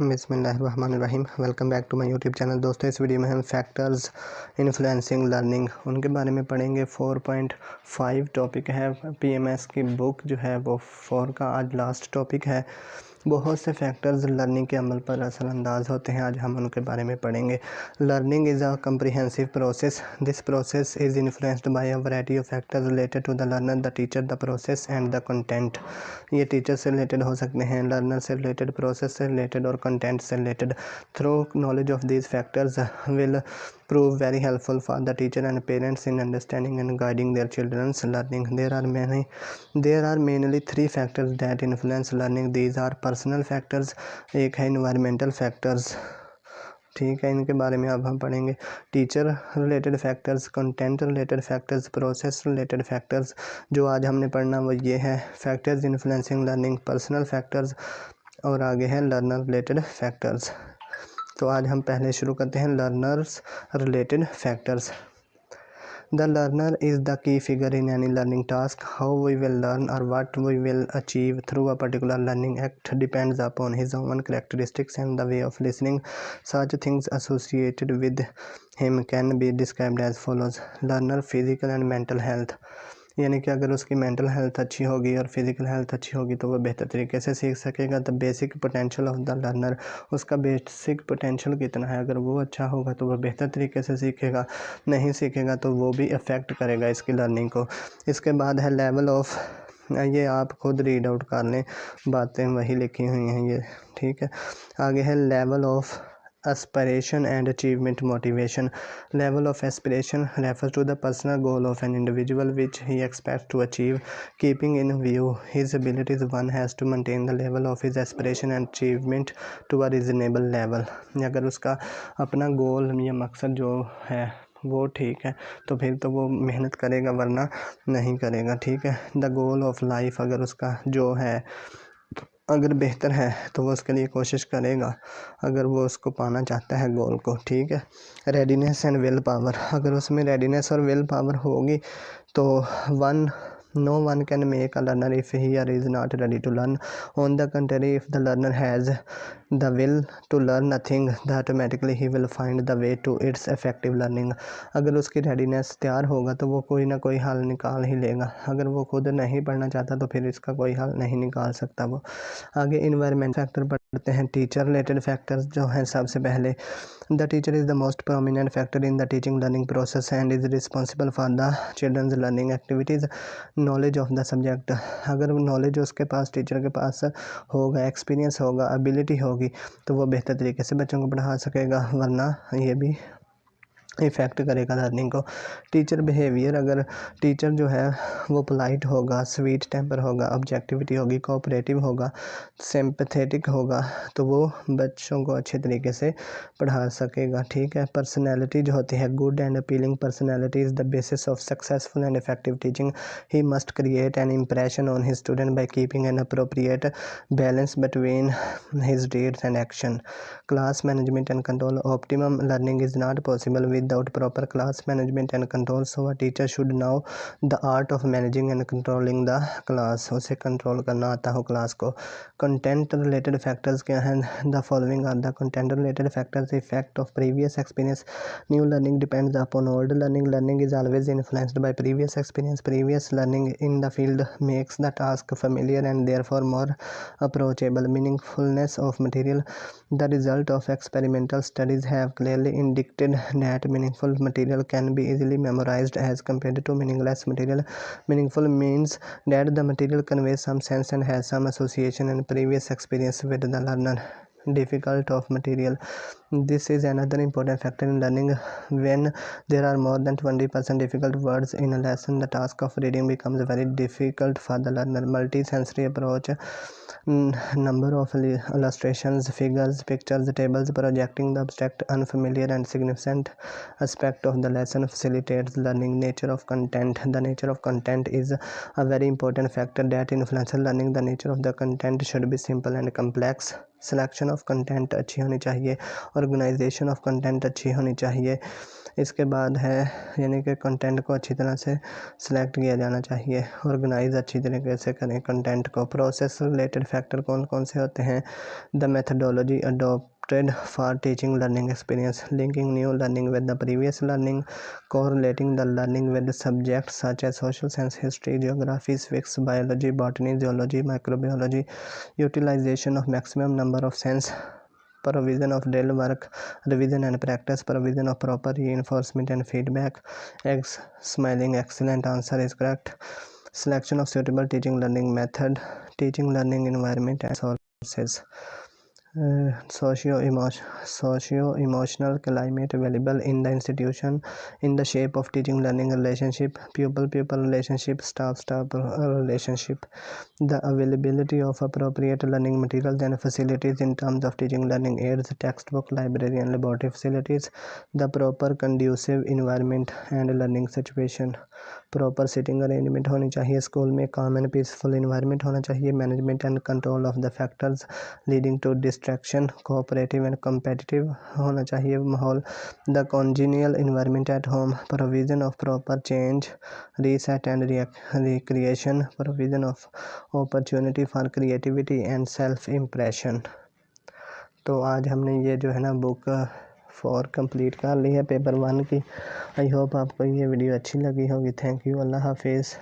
बिस्मिल्लाहिर्रहमानिर्रहीम। Welcome back to my YouTube channel. दोस्तों, इस वीडियो में हम फैक्टर्स इन्फ्लुएंसिंग लर्निंग उनके बारे में पढ़ेंगे। 4.5 टॉपिक है। पीएमएस की बुक जो है वो 4 का आज लास्ट टॉपिक है। बहुत से फैक्टर्स लर्निंग के अमल पर असरअंदाज होते हैं, आज हम उनके बारे में पढ़ेंगे। Learning is a comprehensive process. This process is influenced by a variety of factors related to the learner, the teacher, the process and the content. ये टीचर से रिलेटेड हो सकते हैं, लर्नर से रिलेटेड, प्रोसेस से रिलेटेड और content से related. Through knowledge of these factors will prove very helpful for the teacher and parents in understanding and guiding their children's learning. There are mainly 3 factors that influence learning. These are personal factors, एक है environmental factors। ठीक है, इनके बारे में अब हम पढ़ेंगे। Teacher related factors, content related factors, process related factors. जो आज हमने पढ़ना वो ये है, factors influencing learning, personal factors और आगे है लर्नर रिलेटेड फैक्टर्स। तो आज हम पहले शुरू करते हैं learners related factors. The learner is the key figure in any learning task. How we will learn or what we will achieve through a particular learning act depends upon his own characteristics and the way of listening. Such things associated with him can be described as follows. Learner physical and mental health, यानी कि अगर उसकी mental health अच्छी होगी और physical health अच्छी होगी तो वह बेहतर तरीके से सीख सकेगा। The basic potential of the learner, उसका बेसिक पोटेंशियल कितना है, अगर वो अच्छा होगा तो वह बेहतर तरीके से सीखेगा, नहीं सीखेगा तो वो भी अफेक्ट करेगा इसकी लर्निंग को। इसके बाद है लेवल ऑफ, ये आप खुद रीड आउट कर लें, बातें वही लिखी हुई हैं ये, ठीक है। आगे है level of aspiration and achievement motivation. Level of aspiration refers to the personal goal of an individual which he expects to achieve. Keeping in view his abilities, one has to maintain the level of his aspiration and achievement to a reasonable level. अगर उसका अपना गोल या मकसद जो है वो ठीक है तो फिर तो वो मेहनत करेगा, वरना नहीं करेगा, ठीक है। द गोल ऑफ लाइफ, अगर उसका जो है अगर बेहतर है तो वो उसके लिए कोशिश करेगा, अगर वो उसको पाना चाहता है गोल को, ठीक है। रेडीनेस एंड विल पावर, अगर उसमें रेडीनेस और विल पावर होगी तो no one can make a learner if he or is not ready to learn. On the contrary, if the learner has the will to learn nothing, then automatically he will find the way to its effective learning. अगर उसकी readiness तैयार होगा तो वो कोई ना कोई हल निकाल ही लेगा, अगर वो खुद नहीं पढ़ना चाहता तो फिर इसका कोई हल नहीं निकाल सकता वो। आगे इन्वायरमेंट फैक्टर पढ़ते हैं। टीचर रिलेटेड फैक्टर्स जो हैं, सबसे पहले the teacher is the most prominent factor in the teaching learning process and is responsible for the children's learning activities. Knowledge of the subject, अगर नॉलेज उसके पास, टीचर के पास होगा, एक्सपीरियंस होगा, एबिलिटी होगी तो वो बेहतर तरीके से बच्चों को पढ़ा सकेगा, वरना ये भी इफ़ेक्ट करेगा लर्निंग को। टीचर बिहेवियर, अगर टीचर जो है वो पोलाइट होगा, स्वीट टेम्पर होगा, ऑब्जेक्टिविटी होगी, कोऑपरेटिव होगा, सिंपैथेटिक होगा तो वो बच्चों को अच्छे तरीके से पढ़ा सकेगा, ठीक है। पर्सनैलिटी जो होती है, good and appealing personality is the basis of successful and effective teaching. He must create an impression on his student by keeping an appropriate balance between his deeds and action. Class management and control, optimum learning is not possible without proper class management and control, so a teacher should know the art of managing and controlling the class. उसे control करना आता हो class को। Content related factors क्या हैं? The following are the content related factors. Effect of previous experience, new learning depends upon old learning. Learning is always influenced by previous experience. Previous learning in the field makes the task familiar and therefore more approachable. Meaningfulness of material, the result of experimental studies have clearly indicated that meaningful material can be easily memorized as compared to meaningless material. Meaningful means that the material conveys some sense and has some association and previous experience with the learner. Difficult of material, this is another important factor in learning. When there are more than 20% difficult words in a lesson, the task of reading becomes very difficult for the learner. Multi-sensory approach, number of illustrations, figures, pictures, tables, projecting the abstract, unfamiliar and significant aspect of the lesson facilitates learning. Nature of content, the nature of content is a very important factor that influences learning. The nature of the content should be simple and complex. Selection of content अच्छी होनी चाहिए, organisation of content अच्छी होनी चाहिए, इसके बाद है यानी कि कंटेंट को अच्छी तरह से सिलेक्ट किया जाना चाहिए, ऑर्गेनाइज अच्छी तरीके से करें कंटेंट को। प्रोसेस रिलेटेड फैक्टर कौन कौन से होते हैं? The methodology adopted for teaching learning experience, linking new learning with the previous learning, correlating the learning with subjects such as social science, history, geography, civics, biology, botany, zoology, microbiology, utilization of maximum number of sense, provision of drill work, revision and practice, provision of proper reinforcement and feedback. X smiling, excellent answer is correct. Selection of suitable teaching learning method, teaching learning environment and sources. Socio-emotional climate available in the institution in the shape of teaching learning relationship, pupil-pupil relationship, staff-staff relationship. The availability of appropriate learning materials and facilities in terms of teaching learning aids, textbook, library and laboratory facilities. The proper conducive environment and learning situation. Proper sitting arrangement होनी चाहिए school में, काम and peaceful environment होना चाहिए, management and control of the factors leading to distraction, cooperative and competitive होना चाहिए माहौल, the congenial environment at home, provision of proper change, rest and recreation, provision of opportunity for creativity and self impression. तो आज हमने ये जो है ना बुक 4 कंप्लीट कर ली है पेपर 1 की। आई होप आपको ये वीडियो अच्छी लगी होगी। Thank you. अल्लाह हाफिज़।